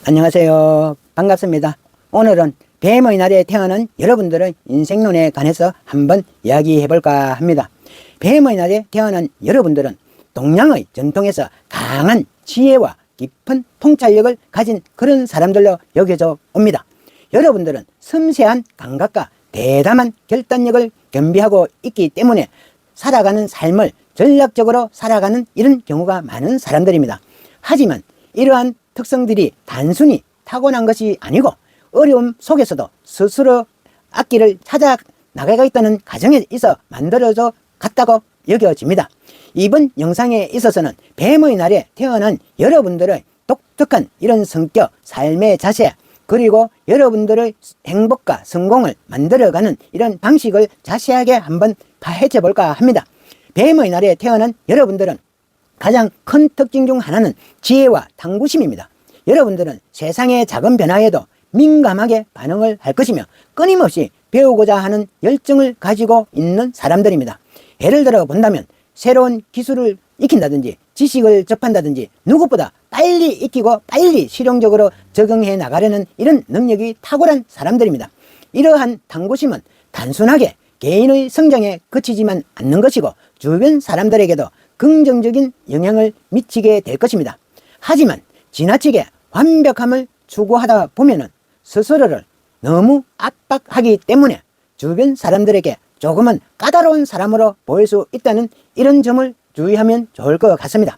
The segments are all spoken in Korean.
안녕하세요. 반갑습니다. 오늘은 뱀의 날에 태어난 여러분들의 인생론에 관해서 한번 이야기해볼까 합니다. 뱀의 날에 태어난 여러분들은 동양의 전통에서 강한 지혜와 깊은 통찰력을 가진 그런 사람들로 여겨져 옵니다. 여러분들은 섬세한 감각과 대담한 결단력을 겸비하고 있기 때문에 살아가는 삶을 전략적으로 살아가는 이런 경우가 많은 사람들입니다. 하지만 이러한 특성들이 단순히 타고난 것이 아니고 어려움 속에서도 스스로 앞길을 찾아 나가고 있다는 가정에 있어 만들어져 갔다고 여겨집니다. 이번 영상에 있어서는 뱀의 날에 태어난 여러분들의 독특한 이런 성격, 삶의 자세, 그리고 여러분들의 행복과 성공을 만들어가는 이런 방식을 자세하게 한번 파헤쳐 볼까 합니다. 뱀의 날에 태어난 여러분들은 가장 큰 특징 중 하나는 지혜와 탐구심입니다. 여러분들은 세상의 작은 변화에도 민감하게 반응을 할 것이며 끊임없이 배우고자 하는 열정을 가지고 있는 사람들입니다. 예를 들어 본다면 새로운 기술을 익힌다든지 지식을 접한다든지 누구보다 빨리 익히고 빨리 실용적으로 적용해 나가려는 이런 능력이 탁월한 사람들입니다. 이러한 탐구심은 단순하게 개인의 성장에 그치지만 않는 것이고 주변 사람들에게도 긍정적인 영향을 미치게 될 것입니다. 하지만 지나치게 완벽함을 추구하다 보면은 스스로를 너무 압박하기 때문에 주변 사람들에게 조금은 까다로운 사람으로 보일 수 있다는 이런 점을 주의하면 좋을 것 같습니다.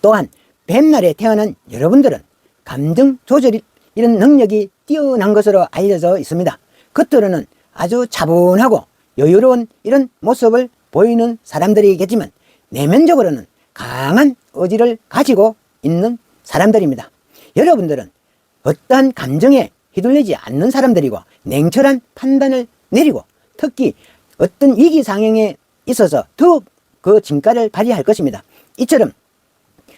또한 뱀날에 태어난 여러분들은 감정 조절 이런 능력이 뛰어난 것으로 알려져 있습니다. 겉으로는 아주 차분하고 여유로운 이런 모습을 보이는 사람들이겠지만 내면적으로는 강한 의지를 가지고 있는 사람들입니다. 여러분들은 어떠한 감정에 휘둘리지 않는 사람들이고 냉철한 판단을 내리고 특히 어떤 위기 상황에 있어서 더 그 진가를 발휘할 것입니다. 이처럼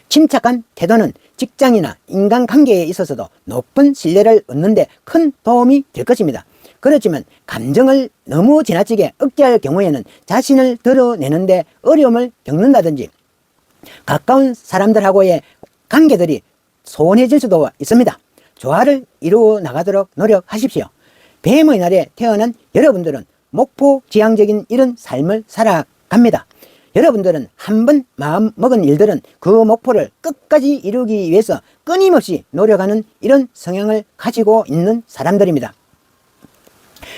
침착한 태도는 직장이나 인간관계에 있어서도 높은 신뢰를 얻는 데 큰 도움이 될 것입니다. 그렇지만 감정을 너무 지나치게 억제할 경우에는 자신을 드러내는 데 어려움을 겪는다든지 가까운 사람들하고의 관계들이 소원해질 수도 있습니다. 조화를 이루어 나가도록 노력하십시오. 뱀의 날에 태어난 여러분들은 목포지향적인 이런 삶을 살아갑니다. 여러분들은 한번 마음먹은 일들은 그 목표를 끝까지 이루기 위해서 끊임없이 노력하는 이런 성향을 가지고 있는 사람들입니다.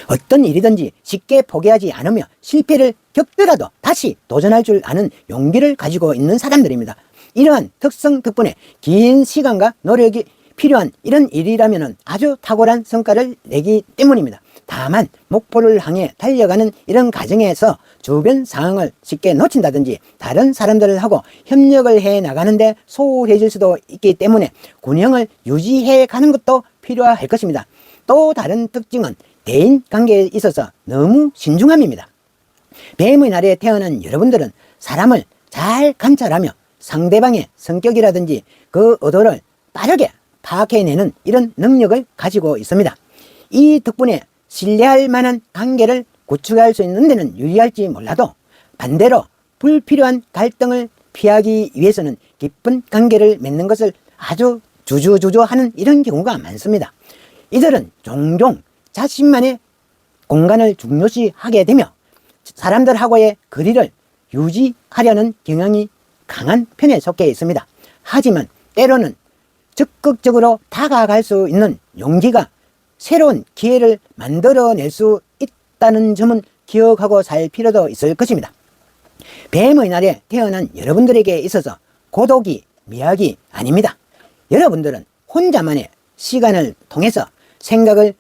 어떤 일이든지 쉽게 포기하지 않으며 실패를 겪더라도 다시 도전할 줄 아는 용기를 가지고 있는 사람들입니다. 이러한 특성 덕분에 긴 시간과 노력이 필요한 이런 일이라면 아주 탁월한 성과를 내기 때문입니다. 다만 목표를 향해 달려가는 이런 과정에서 주변 상황을 쉽게 놓친다든지 다른 사람들하고 협력을 해 나가는데 소홀해질 수도 있기 때문에 균형을 유지해 가는 것도 필요할 것입니다. 또 다른 특징은 대인관계에 있어서 너무 신중함입니다. 뱀의 날에 태어난 여러분들은 사람을 잘 관찰하며 상대방의 성격이라든지 그 의도를 빠르게 파악해내는 이런 능력을 가지고 있습니다. 이 덕분에 신뢰할 만한 관계를 구축할 수 있는 데는 유리할지 몰라도 반대로 불필요한 갈등을 피하기 위해서는 깊은 관계를 맺는 것을 아주 주저하는 이런 경우가 많습니다. 이들은 종종 자신만의 공간을 중요시하게 되며 사람들하고의 거리를 유지하려는 경향이 강한 편에 속해 있습니다. 하지만 때로는 적극적으로 다가갈 수 있는 용기가 새로운 기회를 만들어낼 수 있다는 점은 기억하고 살 필요도 있을 것입니다. 뱀의 날에 태어난 여러분들에게 있어서 고독이 미학이 아닙니다. 여러분들은 혼자만의 시간을 통해서 생각을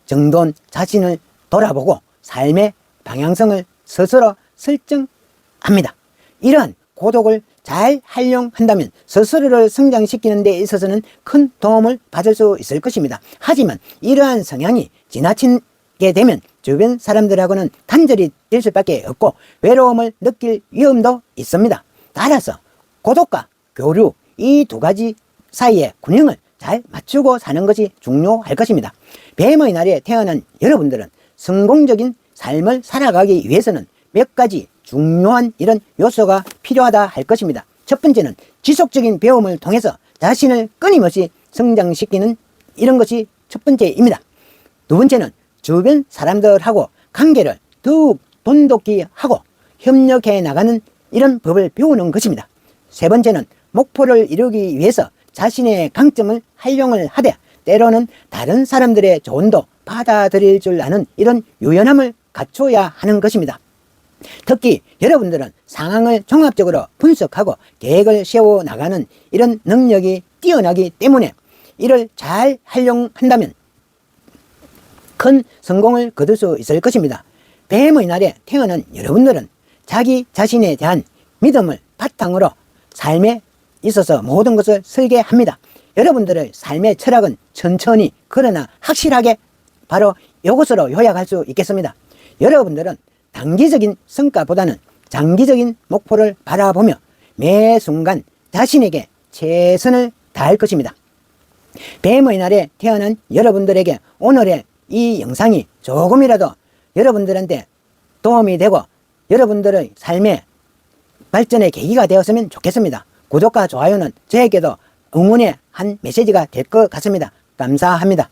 정돈 자신을 돌아보고 삶의 방향성을 스스로 설정합니다. 이러한 고독을 잘 활용한다면 스스로를 성장시키는 데 있어서는 큰 도움을 받을 수 있을 것입니다. 하지만 이러한 성향이 지나치게 되면 주변 사람들하고는 단절이 될 수밖에 없고 외로움을 느낄 위험도 있습니다. 따라서 고독과 교류 이 두 가지 사이의 균형을 잘 맞추고 사는 것이 중요할 것입니다. 뱀의 날에 태어난 여러분들은 성공적인 삶을 살아가기 위해서는 몇 가지 중요한 이런 요소가 필요하다 할 것입니다. 첫 번째는 지속적인 배움을 통해서 자신을 끊임없이 성장시키는 이런 것이 첫 번째입니다. 두 번째는 주변 사람들하고 관계를 더욱 돈독히 하고 협력해 나가는 이런 법을 배우는 것입니다. 세 번째는 목표를 이루기 위해서 자신의 강점을 활용을 하되 때로는 다른 사람들의 조언도 받아들일 줄 아는 이런 유연함을 갖춰야 하는 것입니다. 특히 여러분들은 상황을 종합적으로 분석하고 계획을 세워 나가는 이런 능력이 뛰어나기 때문에 이를 잘 활용한다면 큰 성공을 거둘 수 있을 것입니다. 뱀의 날에 태어난 여러분들은 자기 자신에 대한 믿음을 바탕으로 삶에 있어서 모든 것을 설계합니다. 여러분들의 삶의 철학은 천천히 그러나 확실하게 바로 이것으로 요약할 수 있겠습니다. 여러분들은 단기적인 성과보다는 장기적인 목표를 바라보며 매 순간 자신에게 최선을 다할 것입니다. 뱀의 날에 태어난 여러분들에게 오늘의 이 영상이 조금이라도 여러분들한테 도움이 되고 여러분들의 삶의 발전의 계기가 되었으면 좋겠습니다. 구독과 좋아요는 저에게도 응원의 한 메시지가 될 것 같습니다. 감사합니다.